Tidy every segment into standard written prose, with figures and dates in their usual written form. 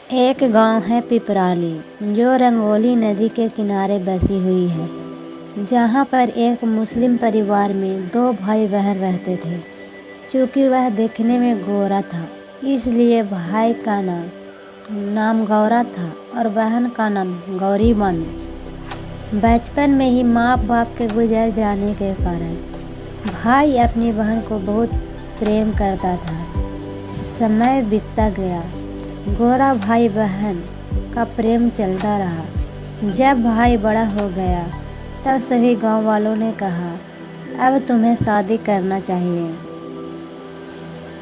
एक गांव है पिपराली जो रंगोली नदी के किनारे बसी हुई है। जहां पर एक मुस्लिम परिवार में दो भाई बहन रहते थे। चूँकि वह देखने में गोरा था, इसलिए भाई का नाम गौरा था और बहन का नाम गौरी बानो। बचपन में ही माँ बाप के गुजर जाने के कारण भाई अपनी बहन को बहुत प्रेम करता था। समय बीतता गया, गोरा भाई बहन का प्रेम चलता रहा। जब भाई बड़ा हो गया तब सभी गांव वालों ने कहा, अब तुम्हें शादी करना चाहिए।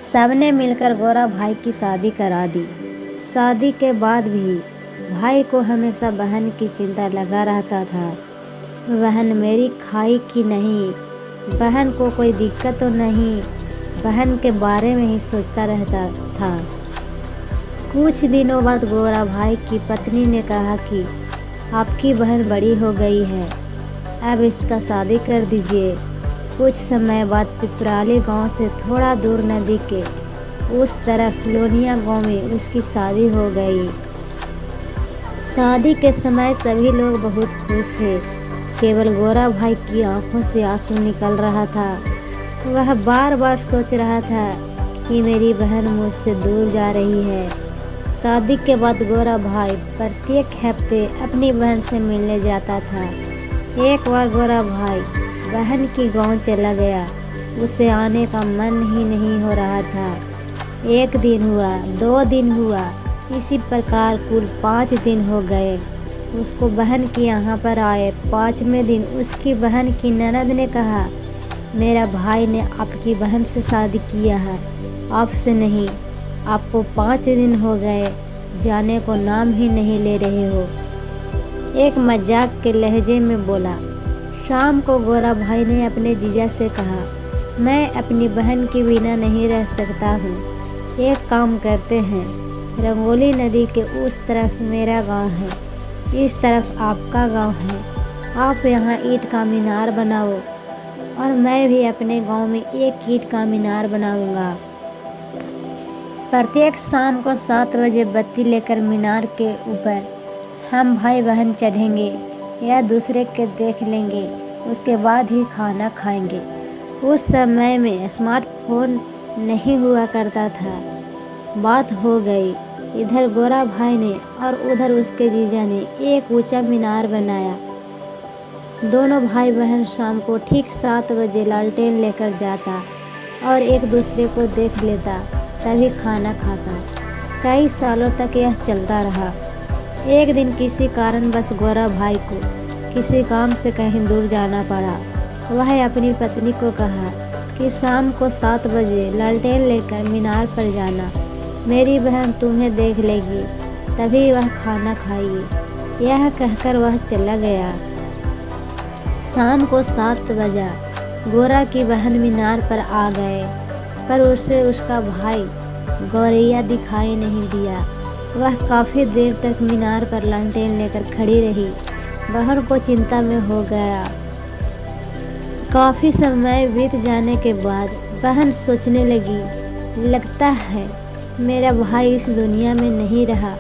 सबने मिलकर गोरा भाई की शादी करा दी। शादी के बाद भी भाई को हमेशा बहन की चिंता लगा रहता था। बहन मेरी खाई कि नहीं, बहन को कोई दिक्कत तो नहीं, बहन के बारे में ही सोचता रहता था। कुछ दिनों बाद गोरा भाई की पत्नी ने कहा कि आपकी बहन बड़ी हो गई है, अब इसका शादी कर दीजिए। कुछ समय बाद पिपराली गांव से थोड़ा दूर नदी के उस तरफ लोनिया गांव में उसकी शादी हो गई। शादी के समय सभी लोग बहुत खुश थे। केवल गोरा भाई की आंखों से आंसू निकल रहा था। वह बार बार सोच रहा था कि मेरी बहन मुझसे दूर जा रही है। शादी के बाद गोरा भाई प्रत्येक हफ्ते अपनी बहन से मिलने जाता था। एक बार गोरा भाई बहन की गांव चला गया। उसे आने का मन ही नहीं हो रहा था। एक दिन हुआ, 2 दिन हुआ, इसी प्रकार कुल 5 दिन हो गए उसको बहन की यहाँ पर आए। 5वें दिन उसकी बहन की ननद ने कहा, मेरा भाई ने आपकी बहन से शादी किया है, आपसे नहीं। आपको 5 दिन हो गए, जाने को नाम ही नहीं ले रहे हो। एक मजाक के लहजे में बोला। शाम को गोरा भाई ने अपने जीजा से कहा, मैं अपनी बहन के बिना नहीं रह सकता हूँ। एक काम करते हैं, रंगोली नदी के उस तरफ मेरा गांव है, इस तरफ आपका गांव है। आप यहाँ ईंट का मीनार बनाओ और मैं भी अपने गांव में एक ईंट का मीनार बनाऊंगा। प्रत्येक शाम को 7 बजे बत्ती लेकर मीनार के ऊपर हम भाई बहन चढ़ेंगे या दूसरे के देख लेंगे, उसके बाद ही खाना खाएंगे। उस समय में स्मार्टफोन नहीं हुआ करता था। बात हो गई। इधर गोरा भाई ने और उधर उसके जीजा ने एक ऊंचा मीनार बनाया। दोनों भाई बहन शाम को ठीक 7 बजे लालटेन लेकर जाता और एक दूसरे को देख लेता, तभी खाना खाता। कई सालों तक यह चलता रहा। एक दिन किसी कारणवश गोरा भाई को किसी काम से कहीं दूर जाना पड़ा। वह अपनी पत्नी को कहा कि शाम को 7 बजे लालटेन लेकर मीनार पर जाना, मेरी बहन तुम्हें देख लेगी, तभी वह खाना खाएगी। यह कहकर वह चला गया। शाम को 7 बजा, गोरा की बहन मीनार पर आ गए, पर उसे उसका भाई गौरैया दिखाई नहीं दिया। वह काफ़ी देर तक मीनार पर लालटेन लेकर खड़ी रही। बहन को चिंता में हो गया। काफ़ी समय बीत जाने के बाद बहन सोचने लगी, लगता है मेरा भाई इस दुनिया में नहीं रहा।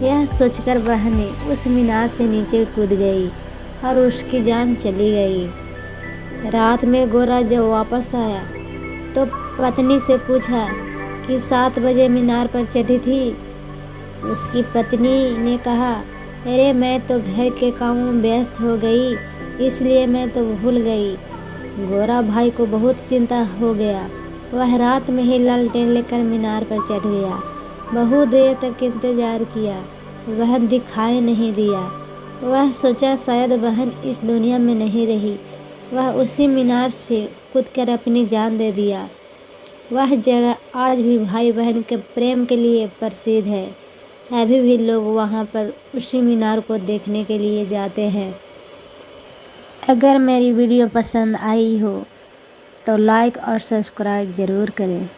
यह सोचकर बहन ने उस मीनार से नीचे कूद गई और उसकी जान चली गई। रात में गोरा जब वापस आया तो पत्नी से पूछा कि 7 बजे मीनार पर चढ़ी थी। उसकी पत्नी ने कहा, अरे मैं तो घर के कामों में व्यस्त हो गई, इसलिए मैं तो भूल गई। गोरा भाई को बहुत चिंता हो गया। वह रात में ही लालटेन लेकर मीनार पर चढ़ गया। बहुत देर तक इंतजार किया, बहन दिखाई नहीं दिया। वह सोचा शायद बहन इस दुनिया में नहीं रही। वह उसी मीनार से कूदकर अपनी जान दे दिया। वह जगह आज भी भाई बहन के प्रेम के लिए प्रसिद्ध है। अभी भी लोग वहां पर उसी मीनार को देखने के लिए जाते हैं। अगर मेरी वीडियो पसंद आई हो तो लाइक और सब्सक्राइब ज़रूर करें।